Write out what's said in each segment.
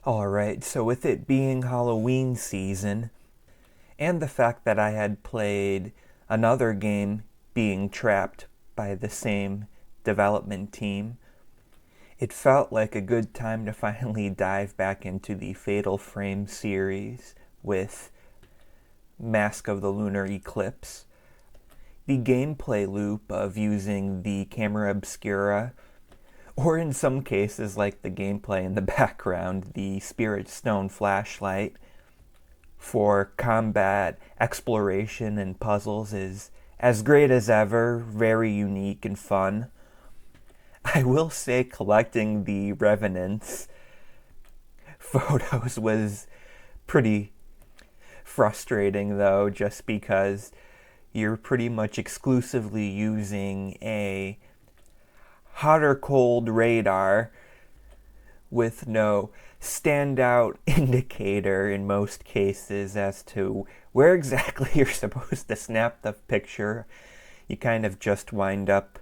Alright, so with it being Halloween season, and the fact that I had played another game being trapped by the same development team, it felt like a good time to finally dive back into the Fatal Frame series with Mask of the Lunar Eclipse. The gameplay loop of using the camera obscura, or in some cases, like the gameplay in the background, the Spirit Stone flashlight, for combat, exploration, and puzzles is as great as ever, very unique and fun. I will say collecting the Revenants photos was pretty frustrating though, just because you're pretty much exclusively using a hot or cold radar with no standout indicator in most cases as to where exactly you're supposed to snap the picture. You kind of just wind up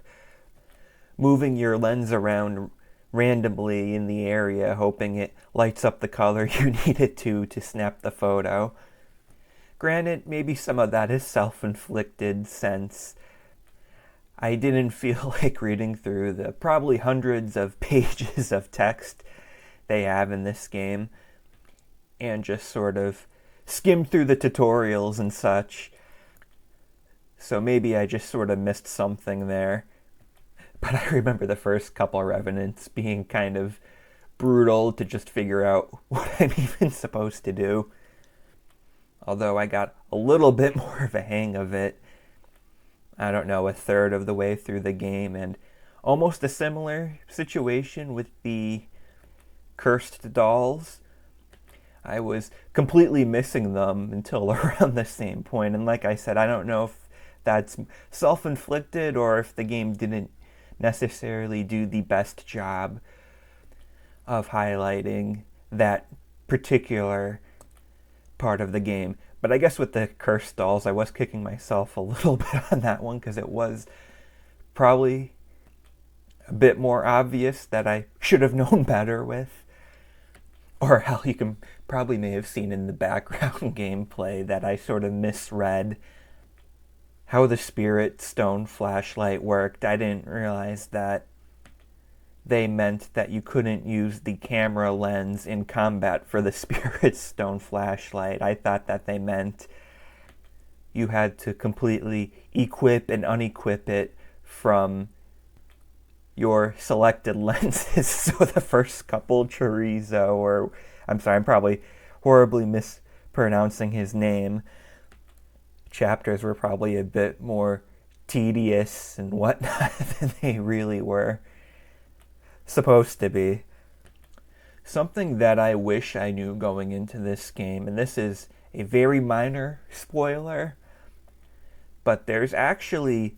moving your lens around randomly in the area, hoping it lights up the color you need it to snap the photo. Granted, maybe some of that is self-inflicted since I didn't feel like reading through the probably hundreds of pages of text they have in this game and just sort of skimmed through the tutorials and such. So maybe I just sort of missed something there. But I remember the first couple Revenants being kind of brutal to just figure out what I'm even supposed to do. Although I got a little bit more of a hang of it, I don't know, a third of the way through the game, and almost a similar situation with the cursed dolls. I was completely missing them until around the same point, and like I said, I don't know if that's self-inflicted or if the game didn't necessarily do the best job of highlighting that particular part of the game. But I guess with the cursed dolls, I was kicking myself a little bit on that one because it was probably a bit more obvious that I should have known better with. Or hell, you can probably may have seen in the background gameplay that I sort of misread how the Spirit Stone flashlight worked. I didn't realize that they meant that you couldn't use the camera lens in combat for the Spirit Stone flashlight. I thought that they meant you had to completely equip and unequip it from your selected lenses. So the first couple, chorizo, or I'm sorry, I'm probably horribly mispronouncing his name, chapters were probably a bit more tedious and whatnot than they really were supposed to be. Something that I wish I knew going into this game, and this is a very minor spoiler, but there's actually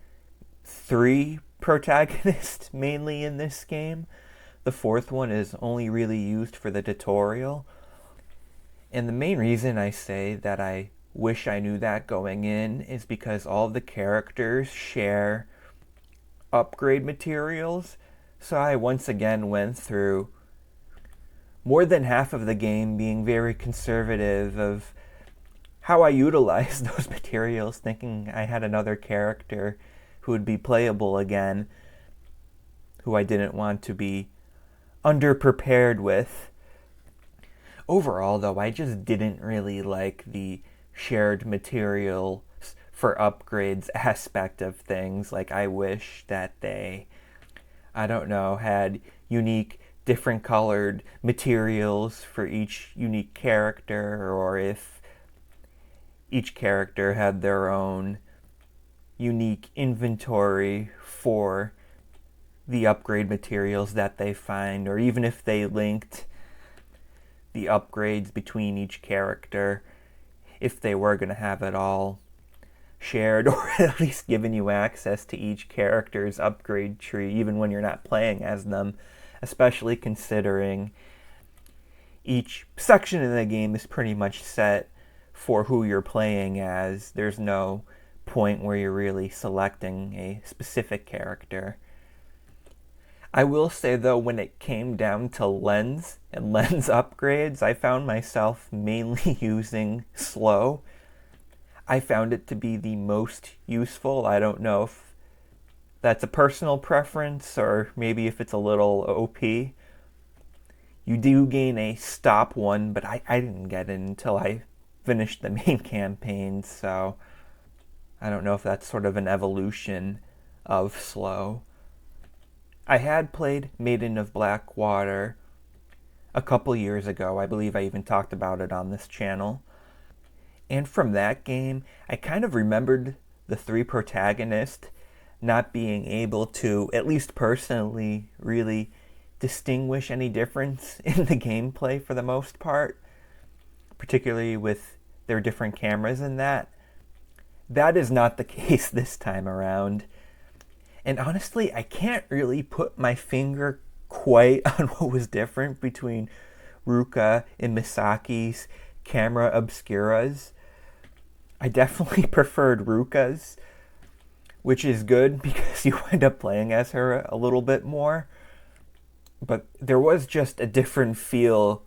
3 protagonists mainly in this game. The 4th one is only really used for the tutorial. And the main reason I say that I wish I knew that going in is because all of the characters share upgrade materials. So I once again went through more than half of the game being very conservative of how I utilized those materials, thinking I had another character who would be playable again, who I didn't want to be underprepared with. Overall, though, I just didn't really like the shared materials for upgrades aspect of things. Like, I wish that they, I don't know, had unique, different colored materials for each unique character, or if each character had their own unique inventory for the upgrade materials that they find, or even if they linked the upgrades between each character, if they were going to have it all shared, or at least giving you access to each character's upgrade tree even when you're not playing as them, especially considering each section of the game is pretty much set for who you're playing as. There's no point where you're really selecting a specific character. I will say though, when it came down to lens and lens upgrades, I found myself mainly using slow. I found it to be the most useful. I don't know if that's a personal preference or maybe if it's a little OP. You do gain a stop one, but I didn't get it until I finished the main campaign, so I don't know if that's sort of an evolution of slow. I had played Maiden of Blackwater a couple years ago. I believe I even talked about it on this channel. And from that game, I kind of remembered the three protagonists not being able to, at least personally, really distinguish any difference in the gameplay for the most part, particularly with their different cameras in that. That is not the case this time around. And honestly, I can't really put my finger quite on what was different between Ruka and Misaki's camera obscuras. I definitely preferred Ruka's, which is good because you end up playing as her a little bit more. But there was just a different feel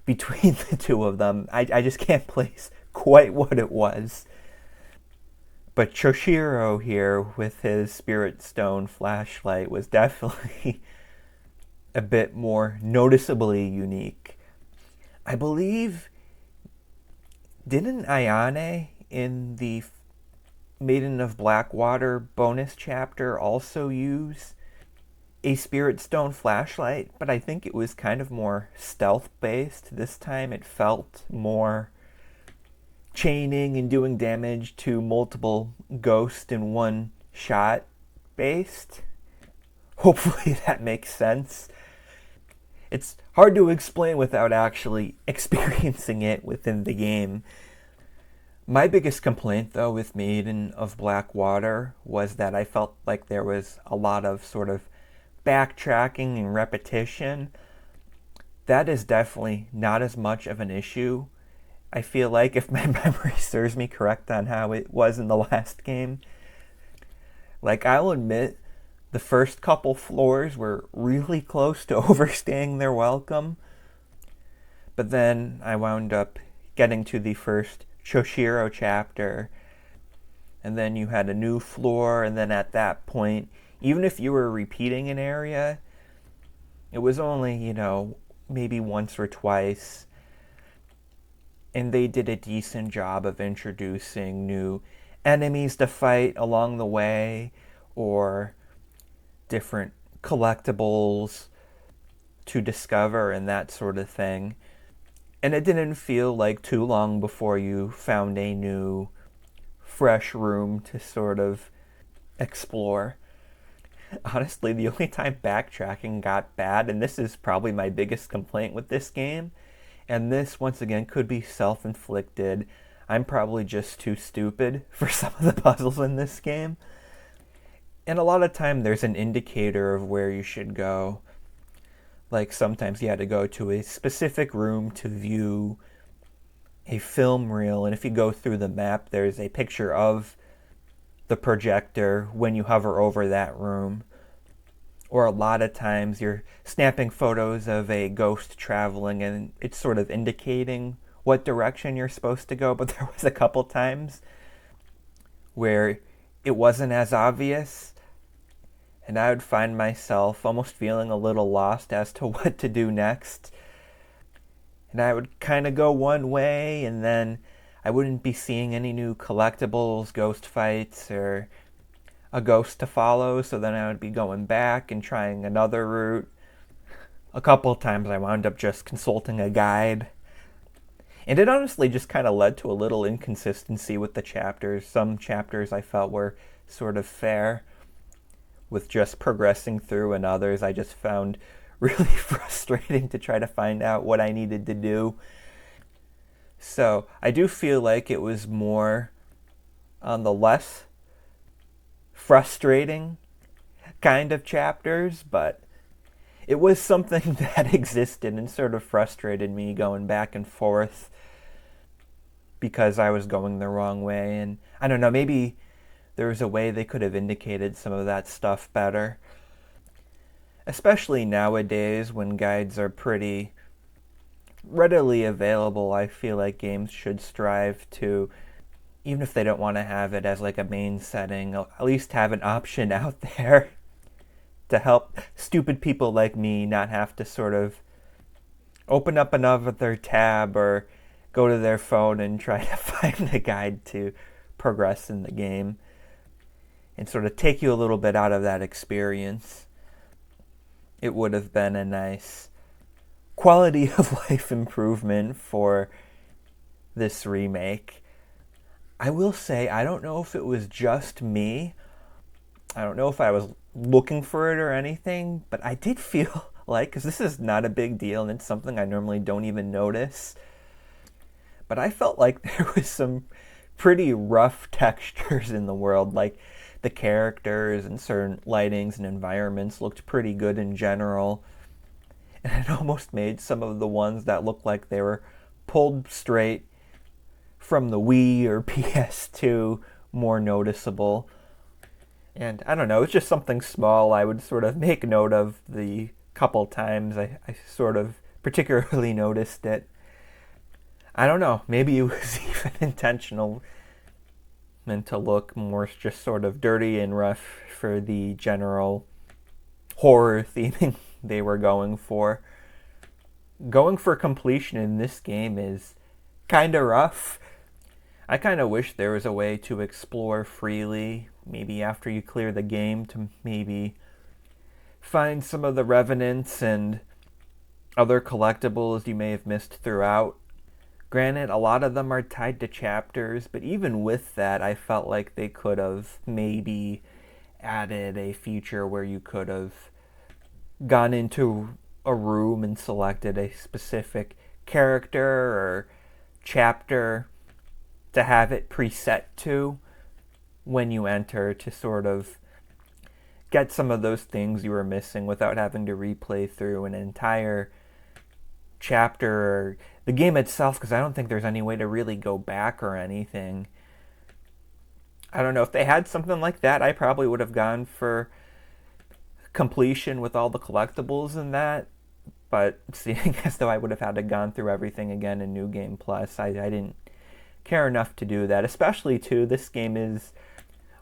between the two of them. I just can't place quite what it was. But Choshiro here with his Spirit Stone flashlight was definitely a bit more noticeably unique. I believe, didn't Ayane in the Maiden of Blackwater bonus chapter also use a Spirit Stone flashlight? But I think it was kind of more stealth based. This time it felt more chaining and doing damage to multiple ghosts in one shot based. Hopefully that makes sense. It's hard to explain without actually experiencing it within the game. My biggest complaint though with Maiden of Blackwater was that I felt like there was a lot of sort of backtracking and repetition. That is definitely not as much of an issue, I feel like, if my memory serves me correct on how it was in the last game. Like, I'll admit, the first couple floors were really close to overstaying their welcome. But then I wound up getting to the first Choshiro chapter. And then you had a new floor, and then at that point, even if you were repeating an area, it was only, maybe once or twice. And they did a decent job of introducing new enemies to fight along the way, or different collectibles to discover and that sort of thing. And it didn't feel like too long before you found a new, fresh room to sort of explore. Honestly, the only time backtracking got bad, and this is probably my biggest complaint with this game, and this, once again, could be self-inflicted. I'm probably just too stupid for some of the puzzles in this game. And a lot of time there's an indicator of where you should go. Like sometimes you had to go to a specific room to view a film reel, and if you go through the map, there's a picture of the projector when you hover over that room. Or a lot of times you're snapping photos of a ghost traveling and it's sort of indicating what direction you're supposed to go, but there was a couple times where it wasn't as obvious, and I would find myself almost feeling a little lost as to what to do next. And I would kind of go one way, and then I wouldn't be seeing any new collectibles, ghost fights, or a ghost to follow, so then I would be going back and trying another route. A couple of times I wound up just consulting a guide. And it honestly just kind of led to a little inconsistency with the chapters. Some chapters I felt were sort of fair with just progressing through, and others I just found really frustrating to try to find out what I needed to do. So I do feel like it was more on the less frustrating kind of chapters, but it was something that existed and sort of frustrated me going back and forth because I was going the wrong way. And I don't know, maybe there was a way they could have indicated some of that stuff better. especially nowadays when guides are pretty readily available. I feel like games should strive to, even if they don't want to have it as like a main setting, at least have an option out there to help stupid people like me not have to sort of open up another tab or go to their phone and try to find the guide to progress in the game, and sort of take you a little bit out of that experience. It would have been a nice quality of life improvement for this remake. I will say, I don't know if it was just me. I don't know if I was looking for it or anything, but I did feel like, because this is not a big deal and it's something I normally don't even notice, but I felt like there was some pretty rough textures in the world. Like the characters and certain lightings and environments looked pretty good in general, and it almost made some of the ones that looked like they were pulled straight from the Wii or PS2 more noticeable. And I don't know, it's just something small I would sort of make note of the couple times I sort of particularly noticed it. I don't know, maybe it was even intentional, meant to look more just sort of dirty and rough for the general horror theming they were going for. Going for completion in this game is kind of rough. I kind of wish there was a way to explore freely, maybe after you clear the game, to maybe find some of the revenants and other collectibles you may have missed throughout. Granted, a lot of them are tied to chapters, but even with that, I felt like they could have maybe added a feature where you could have gone into a room and selected a specific character or chapter to have it preset to when you enter, to sort of get some of those things you were missing without having to replay through an entire chapter or the game itself, because I don't think there's any way to really go back or anything. I don't know, if they had something like that, I probably would have gone for completion with all the collectibles and that, but seeing as though I would have had to gone through everything again in New Game Plus, I didn't care enough to do that. Especially too, this game is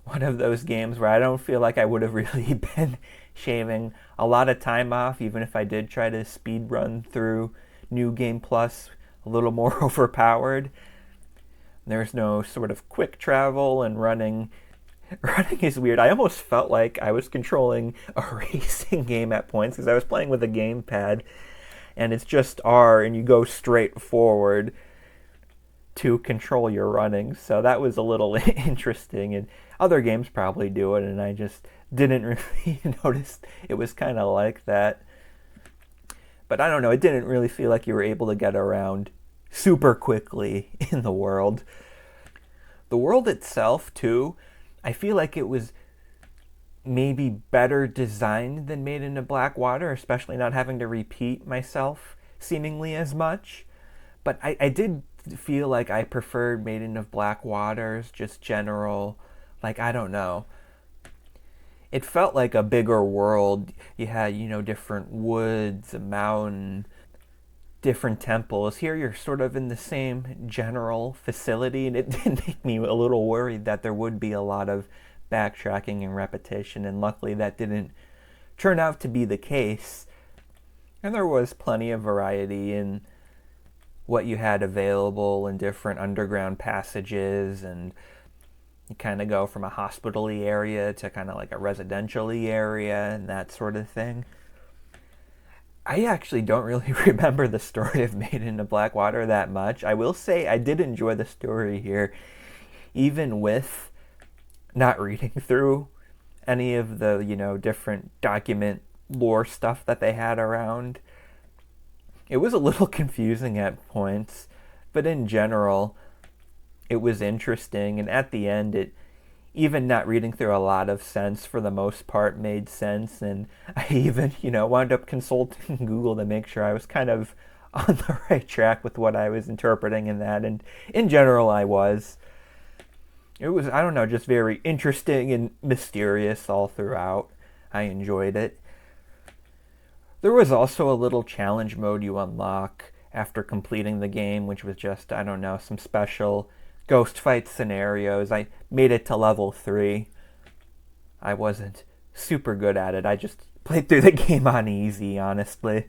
one of those games where I don't feel like I would have really been shaving a lot of time off, even if I did try to speed run through New Game Plus a little more overpowered. There's no sort of quick travel, and running is weird. I almost felt like I was controlling a racing game at points, because I was playing with a gamepad and it's just R and you go straight forward to control your running. So that was a little interesting, and other games probably do it, and I just didn't really notice it was kind of like that. But I don't know, it didn't really feel like you were able to get around super quickly in the world. The world itself too, I feel like it was maybe better designed than Made into Blackwater, especially not having to repeat myself seemingly as much. But I did feel like I preferred Made into Blackwater's just general, like, I don't know. It felt like a bigger world. You had, different woods, a mountain, different temples. Here you're sort of in the same general facility, and it did make me a little worried that there would be a lot of backtracking and repetition, and luckily that didn't turn out to be the case. And there was plenty of variety in what you had available in different underground passages, and you kind of go from a hospital-y area to kind of like a residential-y area and that sort of thing. I actually don't really remember the story of Made into Blackwater that much. I will say I did enjoy the story here, even with not reading through any of the, different document lore stuff that they had around. It was a little confusing at points, but in general, it was interesting, and at the end, it, even not reading through a lot of sense, for the most part, made sense, and I even, wound up consulting Google to make sure I was kind of on the right track with what I was interpreting in that, and in general, I was. It was, I don't know, just very interesting and mysterious all throughout. I enjoyed it. There was also a little challenge mode you unlock after completing the game, which was just, I don't know, some special ghost fight scenarios. I made it to level 3. I wasn't super good at it. I just played through the game on easy, honestly.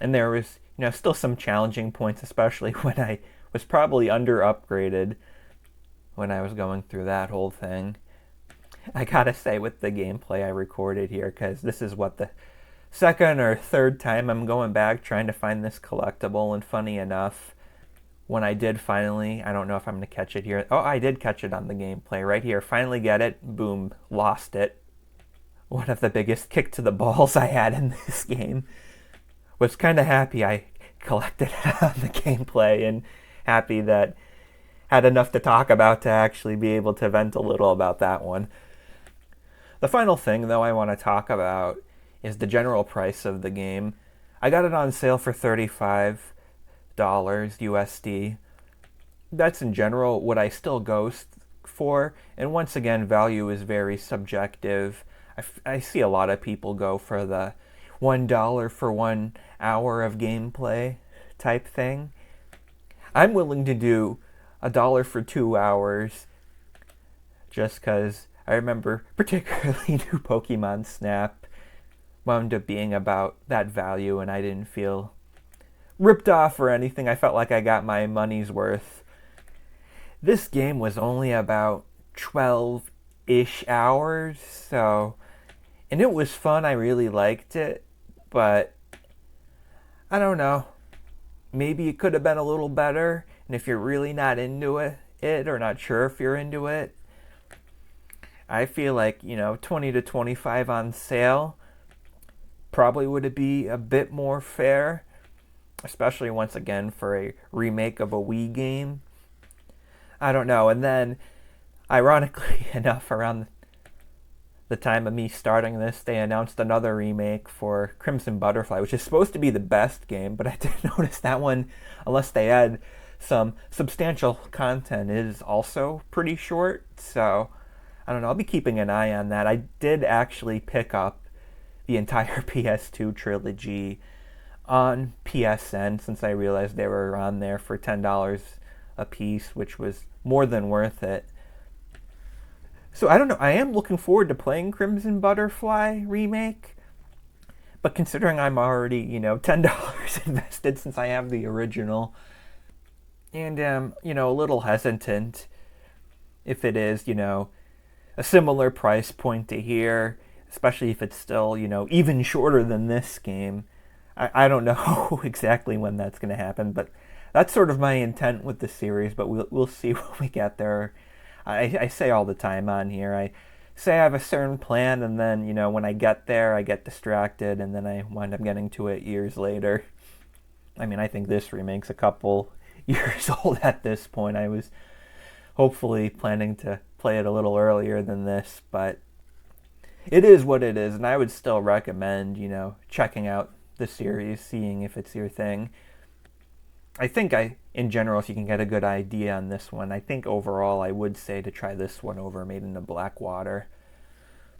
And there was, still some challenging points, especially when I was probably under upgraded when I was going through that whole thing. I gotta say, with the gameplay I recorded here, because this is what, the second or third time I'm going back trying to find this collectible, and funny enough, when I did finally, I don't know if I'm going to catch it here. Oh, I did catch it on the gameplay right here. Finally get it. Boom. Lost it. One of the biggest kick to the balls I had in this game. Was kind of happy I collected it on the gameplay, and happy that had enough to talk about to actually be able to vent a little about that one. The final thing, though, I want to talk about is the general price of the game. I got it on sale for $35 USD. That's in general what I still go for, and once again, value is very subjective. I see a lot of people go for the $1 for 1 hour of gameplay type thing. I'm willing to do $1 for 2 hours just because I remember particularly new Pokemon Snap wound up being about that value, and I didn't feel ripped off or anything. I felt like I got my money's worth. This game was only about 12-ish hours, and it was fun. I really liked it, but I don't know. Maybe it could have been a little better, and if you're really not into it or not sure if you're into it, I feel like, 20 to 25 on sale probably would be a bit more fair, especially once again for a remake of a Wii game. I don't know. And then, ironically enough, around the time of me starting this, they announced another remake for Crimson Butterfly, which is supposed to be the best game, but I did notice that one, unless they add some substantial content, is also pretty short. So, I don't know. I'll be keeping an eye on that. I did actually pick up the entire PS2 trilogy on PSN since I realized they were on there for $10 a piece, which was more than worth it. So I don't know. I am looking forward to playing Crimson Butterfly Remake, but considering I'm already, $10 invested since I have the original, and a little hesitant if it is, a similar price point to here, especially if it's still, even shorter than this game. I don't know exactly when that's going to happen, but that's sort of my intent with the series, but we'll see when we get there. I say all the time on here, I say I have a certain plan, and then, when I get there, I get distracted, and then I wind up getting to it years later. I mean, I think this remake's a couple years old at this point. I was hopefully planning to play it a little earlier than this, but it is what it is, and I would still recommend, checking out the series, seeing if it's your thing. I think in general, if you can get a good idea on this one, I think overall I would say to try this one over Made in the Blackwater.